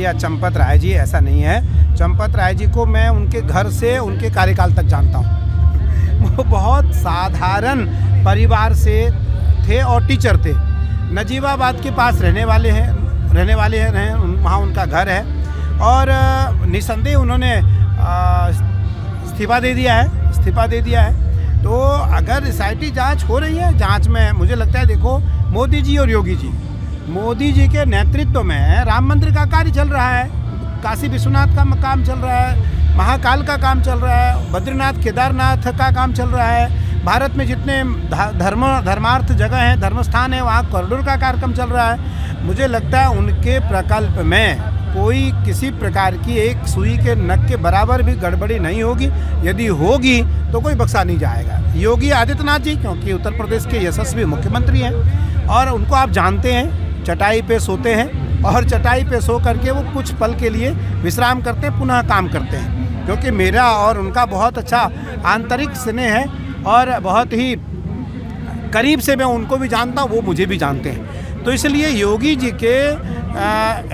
भैया चंपत राय जी, ऐसा नहीं है। चंपत राय जी को मैं उनके घर से उनके कार्यकाल तक जानता हूँ। वो बहुत साधारण परिवार से थे और टीचर थे। नजीबाबाद के पास रहने वाले हैं, वहाँ उनका घर है और निसंदेह उन्होंने इस्तीफा दे दिया है। तो अगर एसआईटी जांच हो रही है, जांच में मुझे लगता है, देखो मोदी जी और योगी जी के नेतृत्व में राम मंदिर का कार्य चल रहा है, काशी विश्वनाथ का काम चल रहा है, महाकाल का काम चल रहा है, बद्रीनाथ केदारनाथ का काम चल रहा है। भारत में जितने धर्मार्थ जगह हैं, धर्म स्थान है, वहाँ कॉरिडोर का कार्यक्रम चल रहा है। मुझे लगता है उनके प्रकल्प में कोई किसी प्रकार की एक सुई के नक के बराबर भी गड़बड़ी नहीं होगी। यदि होगी तो कोई बख्शा नहीं जाएगा। योगी आदित्यनाथ जी, क्योंकि उत्तर प्रदेश के यशस्वी मुख्यमंत्री हैं और उनको आप जानते हैं, चटाई पे सोते हैं और चटाई पे सो करके वो कुछ पल के लिए विश्राम करते हैं, पुनः काम करते हैं। क्योंकि मेरा और उनका बहुत अच्छा आंतरिक स्नेह है और बहुत ही करीब से मैं उनको भी जानता हूँ, वो मुझे भी जानते हैं। तो इसलिए योगी जी के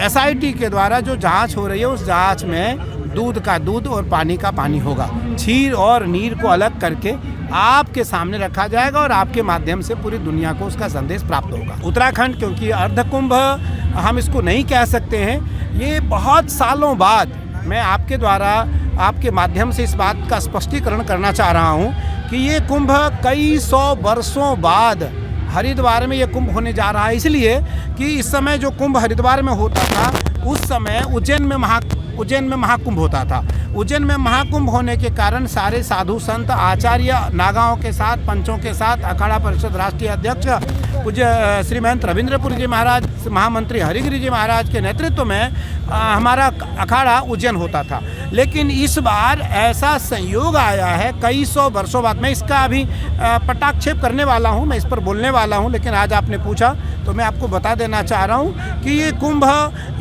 एसआईटी के द्वारा जो जांच हो रही है, उस जांच में दूध का दूध और पानी का पानी होगा। क्षीर और नीर को अलग करके आपके सामने रखा जाएगा और आपके माध्यम से पूरी दुनिया को उसका संदेश प्राप्त होगा। उत्तराखंड, क्योंकि अर्धकुंभ हम इसको नहीं कह सकते हैं, ये बहुत सालों बाद मैं आपके द्वारा, आपके माध्यम से इस बात का स्पष्टीकरण करना चाह रहा हूँ कि ये कुंभ कई 100 वर्षों बाद हरिद्वार में ये कुंभ होने जा रहा है। इसलिए कि इस समय जो कुंभ हरिद्वार में होता था, उस समय उज्जैन में महाकुंभ होता था। उज्जैन में महाकुंभ होने के कारण सारे साधु संत, आचार्य, नागाओं के साथ, पंचों के साथ, अखाड़ा परिषद राष्ट्रीय अध्यक्ष पूज्य श्री महंत रविंद्रपुरी जी महाराज, महामंत्री हरिगिरी जी महाराज के नेतृत्व में हमारा अखाड़ा उज्जैन होता था। लेकिन इस बार ऐसा संयोग आया है कई 100 वर्षों बाद। मैं इसका अभी पटाक्षेप करने वाला हूँ, मैं इस पर बोलने वाला हूँ, लेकिन आज आपने पूछा तो मैं आपको बता देना चाह रहा हूँ कि ये कुंभ,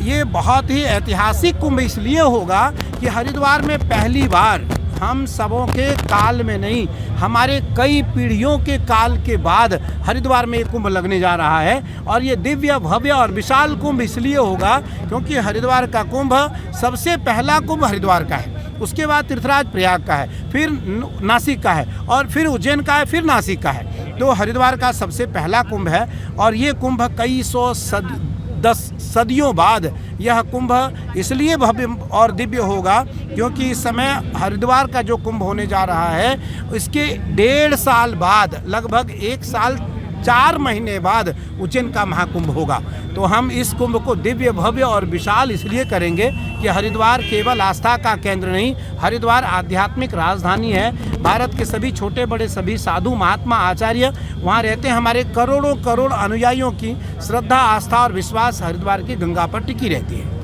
ये बहुत ही ऐतिहासिक कुंभ इसलिए होगा कि हरिद्वार में पहली बार, हम सबों के काल में नहीं, हमारे कई पीढ़ियों के काल के बाद हरिद्वार में ये कुंभ लगने जा रहा है। और ये दिव्य, भव्य और विशाल कुंभ इसलिए होगा क्योंकि हरिद्वार का कुंभ, सबसे पहला कुंभ हरिद्वार का है, उसके बाद तीर्थराज प्रयाग का है, फिर नासिक का है और फिर उज्जैन का है, फिर नासिक का है। तो हरिद्वार का सबसे पहला कुंभ है और ये कुंभ कई 10 सदियों बाद यह कुंभ इसलिए भव्य और दिव्य होगा क्योंकि इस समय हरिद्वार का जो कुंभ होने जा रहा है, इसके 1.5 साल बाद, लगभग 1 साल 4 महीने बाद उज्जैन का महाकुंभ होगा। तो हम इस कुंभ को दिव्य, भव्य और विशाल इसलिए करेंगे कि हरिद्वार केवल आस्था का केंद्र नहीं, हरिद्वार आध्यात्मिक राजधानी है। भारत के सभी छोटे बड़े सभी साधु, महात्मा, आचार्य वहाँ रहते हैं। हमारे करोड़ों करोड़ अनुयायियों की श्रद्धा, आस्था और विश्वास हरिद्वार की गंगा पर टिकी रहती है।